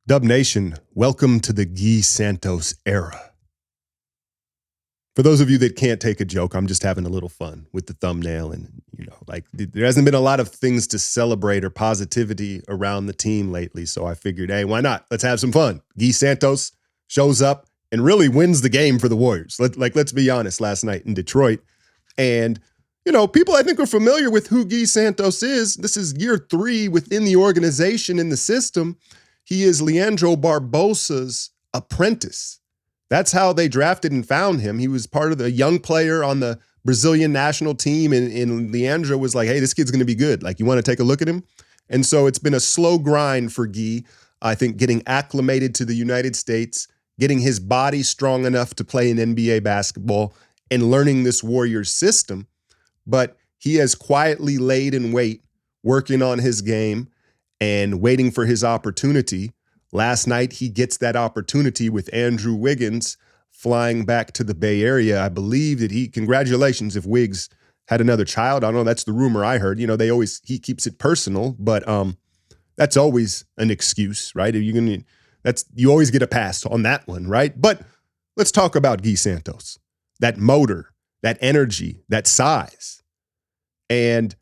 Dub Nation, welcome to the Gui Santos era. For those of you that can't take a joke, I'm just having a little fun with the thumbnail. And, there hasn't been a lot of things to celebrate or positivity around the team lately. So I figured, hey, why not? Let's have some fun. Gui Santos shows up and really wins the game for the Warriors. Let's be honest, last night in Detroit. And, people I think are familiar with who Gui Santos is. This is year 3 within the organization in the system. He is Leandro Barbosa's apprentice. That's how they drafted and found him. He was part of the young player on the Brazilian national team, and Leandro was like, hey, this kid's going to be good. Like, you want to take a look at him? And so it's been a slow grind for Gui, I think, getting acclimated to the United States, getting his body strong enough to play in NBA basketball, and learning this Warriors system. But he has quietly laid in wait, working on his game and waiting for his opportunity. Last night, he gets that opportunity with Andrew Wiggins flying back to the Bay Area. I believe that congratulations if Wiggs had another child. I don't know, that's the rumor I heard. He keeps it personal, but that's always an excuse, right? You always get a pass on that one, right? But let's talk about Gui Santos, that motor, that energy, that size. And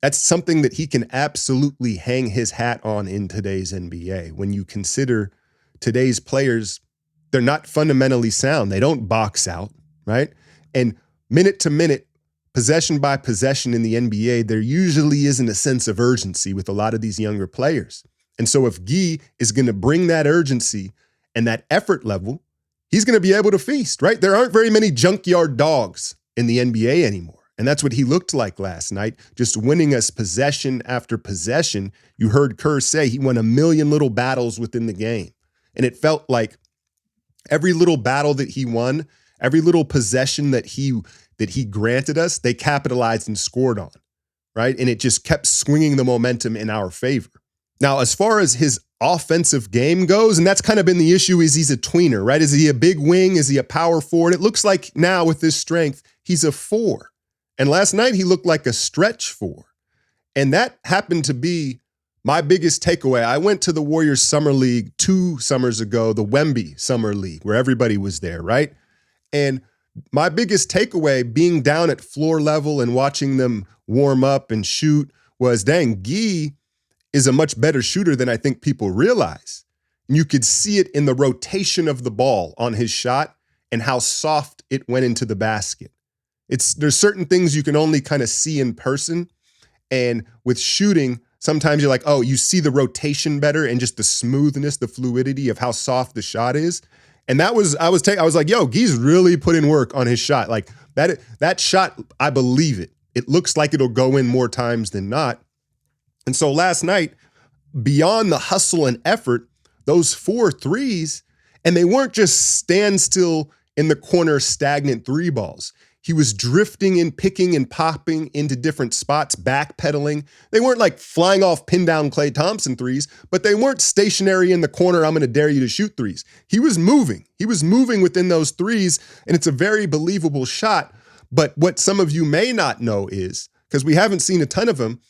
that's something that he can absolutely hang his hat on in today's NBA. When you consider today's players, they're not fundamentally sound. They don't box out, right? And minute to minute, possession by possession in the NBA, there usually isn't a sense of urgency with a lot of these younger players. And so if Gui is going to bring that urgency and that effort level, he's going to be able to feast, right? There aren't very many junkyard dogs in the NBA anymore. And that's what he looked like last night, just winning us possession after possession. You heard Kerr say he won a million little battles within the game. And it felt like every little battle that he won, every little possession that he granted us, they capitalized and scored on, right? And it just kept swinging the momentum in our favor. Now, as far as his offensive game goes, and that's kind of been the issue, is he's a tweener, right? Is he a big wing? Is he a power forward? It looks like now with his strength, he's a 4. And last night, he looked like a stretch 4. And that happened to be my biggest takeaway. I went to the Warriors Summer League 2 summers ago, the Wemby Summer League, where everybody was there, right? And my biggest takeaway, being down at floor level and watching them warm up and shoot, was, dang, Gui is a much better shooter than I think people realize. And you could see it in the rotation of the ball on his shot and how soft it went into the basket. There's certain things you can only kind of see in person. And with shooting, sometimes you're like, oh, you see the rotation better and just the smoothness, the fluidity of how soft the shot is. And I was like, yo, Gui's really put in work on his shot. Like that shot, I believe it. It looks like it'll go in more times than not. And so last night, beyond the hustle and effort, those 4 threes, and they weren't just standstill in the corner stagnant 3 balls. He was drifting and picking and popping into different spots, backpedaling. They weren't like flying off pin down Klay Thompson threes, but they weren't stationary in the corner, I'm going to dare you to shoot threes. He was moving. He was moving within those threes, and it's a very believable shot. But what some of you may not know is, because we haven't seen a ton of him,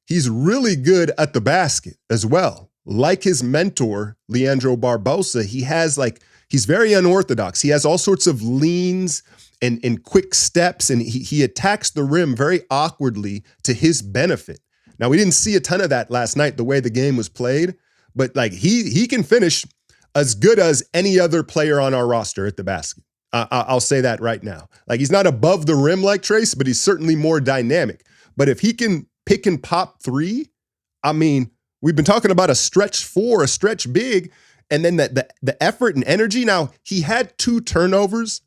he's really good at the basket as well. Like his mentor, Leandro Barbosa, he's very unorthodox. He has all sorts of leans and quick steps, and he attacks the rim very awkwardly to his benefit. Now, we didn't see a ton of that last night, the way the game was played, but he can finish as good as any other player on our roster at the basket. I'll say that right now. He's not above the rim like Trace, but he's certainly more dynamic. But if he can pick and pop 3, I mean, we've been talking about a stretch 4, a stretch big, and then the effort and energy. Now, he had 2 turnovers,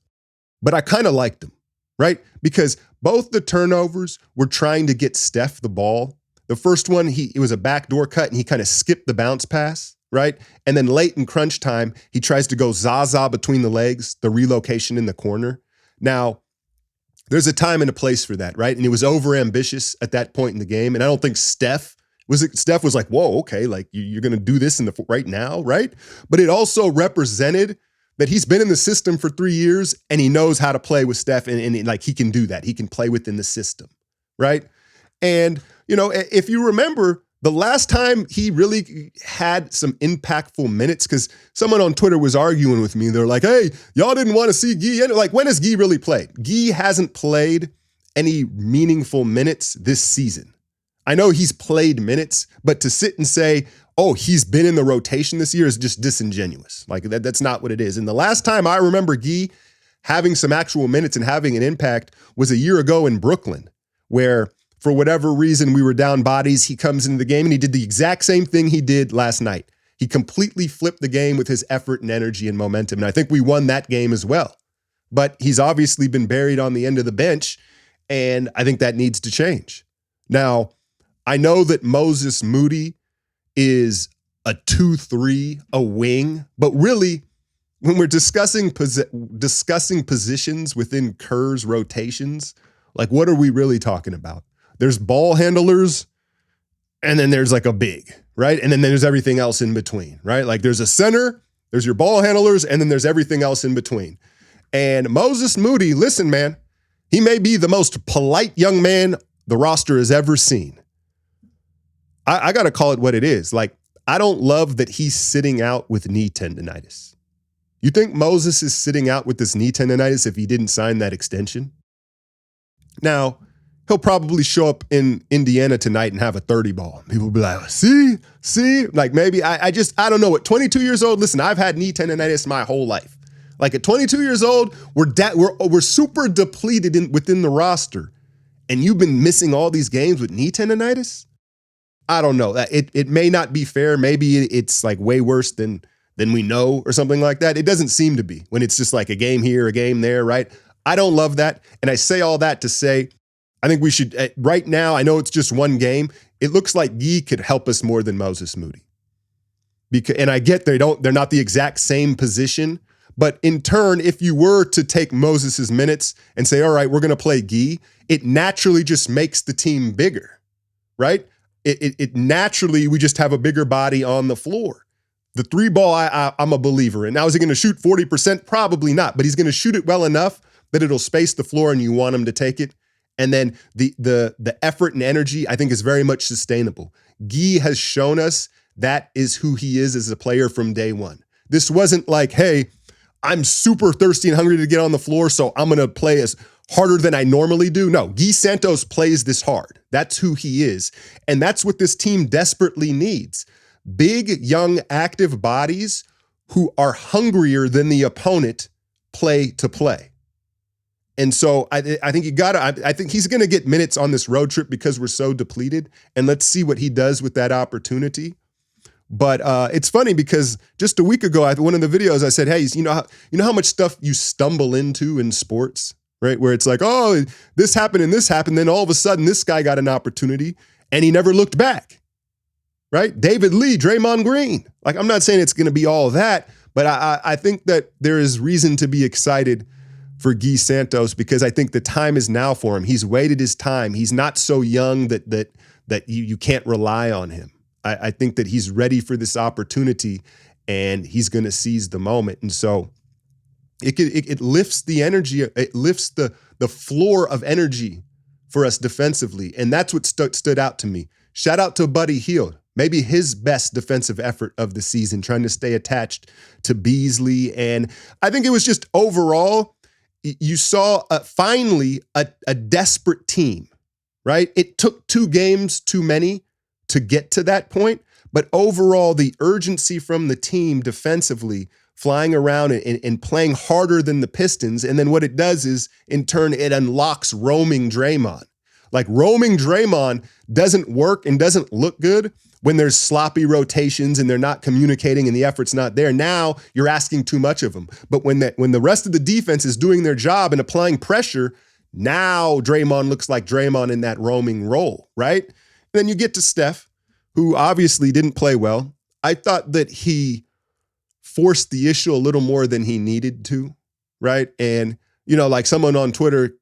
but I kind of liked them, right? Because both the turnovers were trying to get Steph the ball. The first one, it was a backdoor cut, and he kind of skipped the bounce pass, right? And then late in crunch time, he tries to go Zaza between the legs, the relocation in the corner. Now, there's a time and a place for that, right? And it was overambitious at that point in the game. And I don't think Steph was like, whoa, okay, you're going to do this right now, right? But it also represented that he's been in the system for 3 years and he knows how to play with Steph and he can do that. He can play within the system, right? And, if you remember, The last time he really had some impactful minutes, because someone on Twitter was arguing with me. They're like, hey, y'all didn't want to see Gui. Like, when has Gui really played? Gui hasn't played any meaningful minutes this season. I know he's played minutes, but to sit and say, oh, he's been in the rotation this year is just disingenuous. Like, that's not what it is. And the last time I remember Gui having some actual minutes and having an impact was a year ago in Brooklyn, where for whatever reason, we were down bodies. He comes into the game and he did the exact same thing he did last night. He completely flipped the game with his effort and energy and momentum. And I think we won that game as well. But he's obviously been buried on the end of the bench, and I think that needs to change. Now, I know that Moses Moody is a 2-3, a wing, but really, when we're discussing positions within Kerr's rotations, like, what are we really talking about? There's ball handlers, and then there's like a big, right? And then there's everything else in between, right? Like, there's a center, there's your ball handlers, and then there's everything else in between. And Moses Moody, listen, man, he may be the most polite young man the roster has ever seen. I got to call it what it is. Like, I don't love that he's sitting out with knee tendonitis. You think Moses is sitting out with this knee tendonitis if he didn't sign that extension? Now, he'll probably show up in Indiana tonight and have a 30 ball. People will be like, see, like, maybe I don't know. At 22 years old, listen, I've had knee tendonitis my whole life. Like, at 22 years old, we're super depleted within the roster, and you've been missing all these games with knee tendonitis? I don't know. It may not be fair. Maybe it's like way worse than we know or something like that. It doesn't seem to be when it's just like a game here, a game there, right? I don't love that. And I say all that to say, I think we should, right now, I know it's just one game. It looks like Gui could help us more than Moses Moody. And I get they're not the exact same position, but in turn, if you were to take Moses's minutes and say, all right, we're going to play Gui, it naturally just makes the team bigger, right? It naturally, we just have a bigger body on the floor. The 3 ball, I'm a believer in. Now, is he going to shoot 40%? Probably not, but he's going to shoot it well enough that it'll space the floor and you want him to take it. And then the effort and energy, I think, is very much sustainable. Gui has shown us that is who he is as a player from day one. This wasn't like, hey, I'm super thirsty and hungry to get on the floor, so I'm going to play as harder than I normally do. No, Gui Santos plays this hard. That's who he is. And that's what this team desperately needs. Big, young, active bodies who are hungrier than the opponent play to play. And so I think I think he's going to get minutes on this road trip because we're so depleted. And let's see what he does with that opportunity. But it's funny because just a week ago, one of the videos I said, hey, you know how much stuff you stumble into in sports, right? Where it's like, oh, this happened and this happened. Then all of a sudden, this guy got an opportunity and he never looked back, right? David Lee, Draymond Green. Like, I'm not saying it's going to be all that, but I think that there is reason to be excited for Gui Santos because I think the time is now for him. He's waited his time. He's not so young that you can't rely on him. I think that he's ready for this opportunity and he's going to seize the moment. And so it lifts the energy. It lifts the floor of energy for us defensively. And that's what stood out to me. Shout out to Buddy Hield. Maybe his best defensive effort of the season, trying to stay attached to Beasley. And I think it was just overall, you saw finally a desperate team, right? It took 2 games too many to get to that point. But overall, the urgency from the team defensively, flying around and playing harder than the Pistons. And then what it does is, in turn, it unlocks roaming Draymond. Like, roaming Draymond doesn't work and doesn't look good when there's sloppy rotations and they're not communicating and the effort's not there. Now you're asking too much of them. But when the rest of the defense is doing their job and applying pressure, now Draymond looks like Draymond in that roaming role, right? Then you get to Steph, who obviously didn't play well. I thought that he forced the issue a little more than he needed to, right? And, like someone on Twitter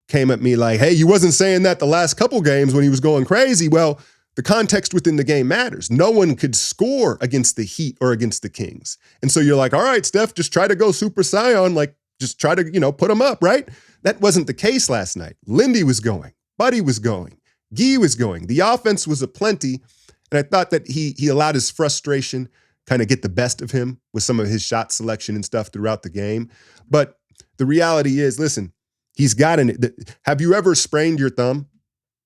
came at me like, hey, you wasn't saying that the last couple games when he was going crazy. Well, the context within the game matters. No one could score against the Heat or against the Kings. And so you're like, all right, Steph, just try to go Super Saiyan, like just try to, put him up, right? That wasn't the case last night. Lindy was going. Buddy was going. Gui was going. The offense was aplenty. And I thought that he allowed his frustration kind of get the best of him with some of his shot selection and stuff throughout the game. But the reality is, listen, he's gotten it. Have you ever sprained your thumb?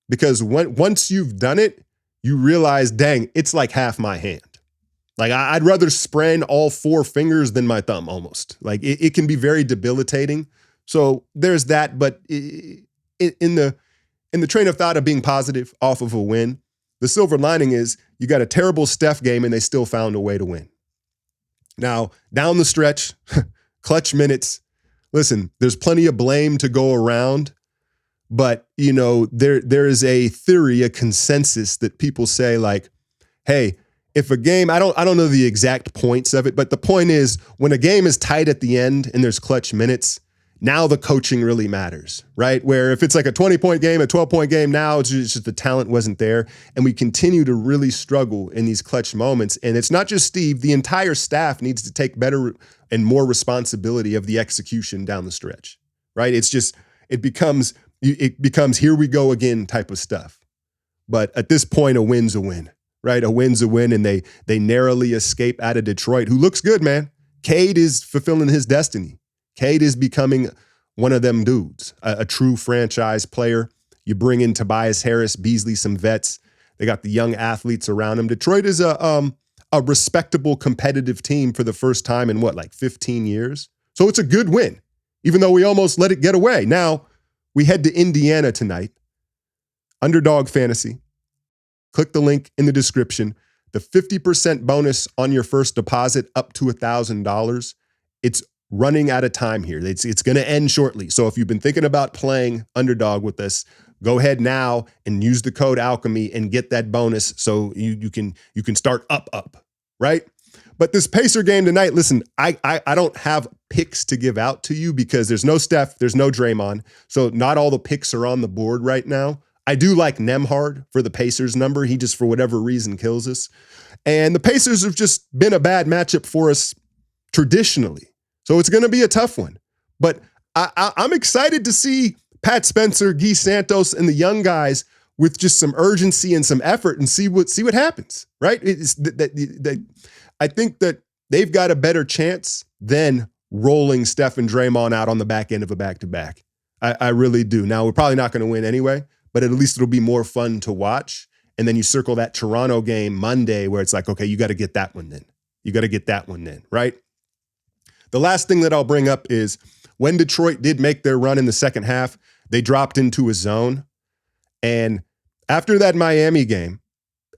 Because once you've done it, you realize, dang, it's like half my hand. Like I'd rather sprain all 4 fingers than my thumb almost. Like it can be very debilitating. So there's that. But in the train of thought of being positive off of a win, the silver lining is you got a terrible Steph game and they still found a way to win. Now, down the stretch, clutch minutes, listen, there's plenty of blame to go around, but there is a theory, a consensus that people say like, hey, if a game, I don't know the exact points of it, but the point is when a game is tight at the end and there's clutch minutes, now the coaching really matters, right? Where if it's like a 20-point game, a 12-point game, now it's just the talent wasn't there. And we continue to really struggle in these clutch moments. And it's not just Steve, the entire staff needs to take better and more responsibility of the execution down the stretch, right? It becomes here we go again type of stuff. But at this point, a win's a win, right? A win's a win, and they narrowly escape out of Detroit, who looks good, man. Cade is fulfilling his destiny. Cade is becoming one of them dudes, a true franchise player. You bring in Tobias Harris, Beasley, some vets. They got the young athletes around them. Detroit is a respectable, competitive team for the first time in 15 years? So it's a good win, even though we almost let it get away. Now, we head to Indiana tonight. Underdog Fantasy. Click the link in the description. The 50% bonus on your first deposit up to $1,000. It's running out of time here. It's going to end shortly. So if you've been thinking about playing Underdog with us, go ahead now and use the code Alchemy and get that bonus so you can start up, right? But this Pacer game tonight, listen, I don't have picks to give out to you because there's no Steph, there's no Draymond. So not all the picks are on the board right now. I do like Nembhard for the Pacers number. He just, for whatever reason, kills us. And the Pacers have just been a bad matchup for us traditionally. So it's going to be a tough one. But I'm excited to see Pat Spencer, Gui Santos, and the young guys with just some urgency and some effort and see what happens, right? I think that they've got a better chance than rolling Steph and Draymond out on the back end of a back-to-back. I really do. Now, we're probably not going to win anyway, but at least it'll be more fun to watch. And then you circle that Toronto game Monday where it's like, okay, you got to get that one then. You got to get that one then, right? The last thing that I'll bring up is when Detroit did make their run in the second half, they dropped into a zone. And after that Miami game,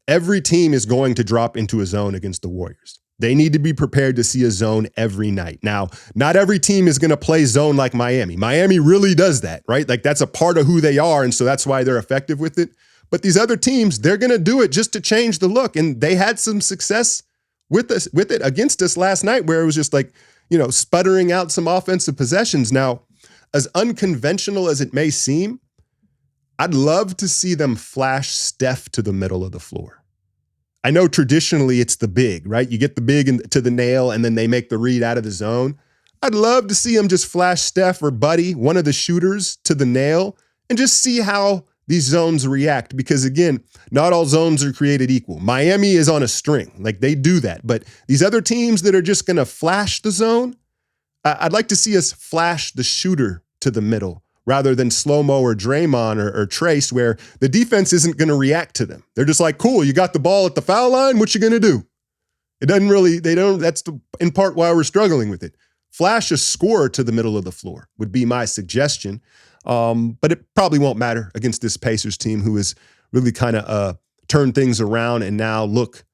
every team is going to drop into a zone against the Warriors. They need to be prepared to see a zone every night. Now, not every team is going to play zone like Miami. Miami really does that, right? Like that's a part of who they are, and so that's why they're effective with it. But these other teams, they're going to do it just to change the look. And they had some success with it against us last night where it was just like, sputtering out some offensive possessions. Now, as unconventional as it may seem, I'd love to see them flash Steph to the middle of the floor. I know traditionally it's the big, right? You get the big to the nail and then they make the read out of the zone. I'd love to see them just flash Steph or Buddy, one of the shooters, to the nail and just see how these zones react. Because again, not all zones are created equal. Miami is on a string. Like they do that. But these other teams that are just going to flash the zone, I'd like to see us flash the shooter to the middle rather than slow-mo or Draymond or Trace where the defense isn't going to react to them. They're just like, cool, you got the ball at the foul line. What you going to do? It doesn't really, that's in part why we're struggling with it. Flash a scorer to the middle of the floor would be my suggestion. But it probably won't matter against this Pacers team who has really kind of turned things around and now look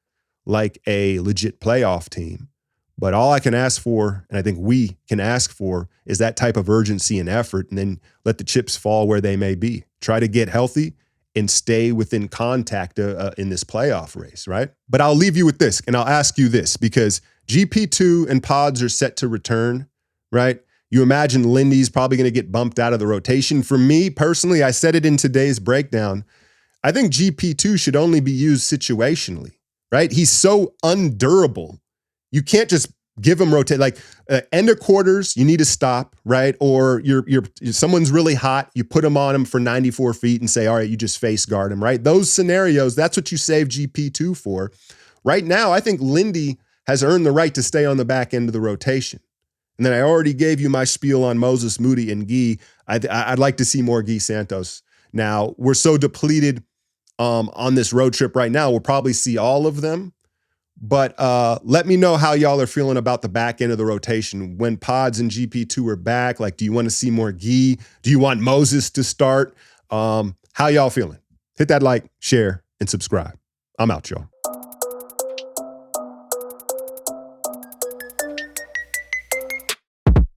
like a legit playoff team. But all I can ask for, and I think we can ask for, is that type of urgency and effort, and then let the chips fall where they may be. Try to get healthy and stay within contact in this playoff race, right? But I'll leave you with this, and I'll ask you this, because GP2 and Pods are set to return, right? You imagine Lindy's probably going to get bumped out of the rotation. For me, personally, I said it in today's breakdown, I think GP2 should only be used situationally, right? He's so undurable. You can't just Give them rotate. Like end of quarters, you need to stop, right? Or someone's really hot. You put them on them for 94 feet and say, all right, you just face guard them, right? Those scenarios, that's what you save GP2 for. Right now, I think Lindy has earned the right to stay on the back end of the rotation. And then I already gave you my spiel on Moses Moody and Gui. I'd like to see more Gui Santos. Now, we're so depleted on this road trip right now, we'll probably see all of them. But let me know how y'all are feeling about the back end of the rotation. When Pods and GP2 are back, like, do you want to see more Gui? Do you want Moses to start? How y'all feeling? Hit that like, share, and subscribe. I'm out, y'all.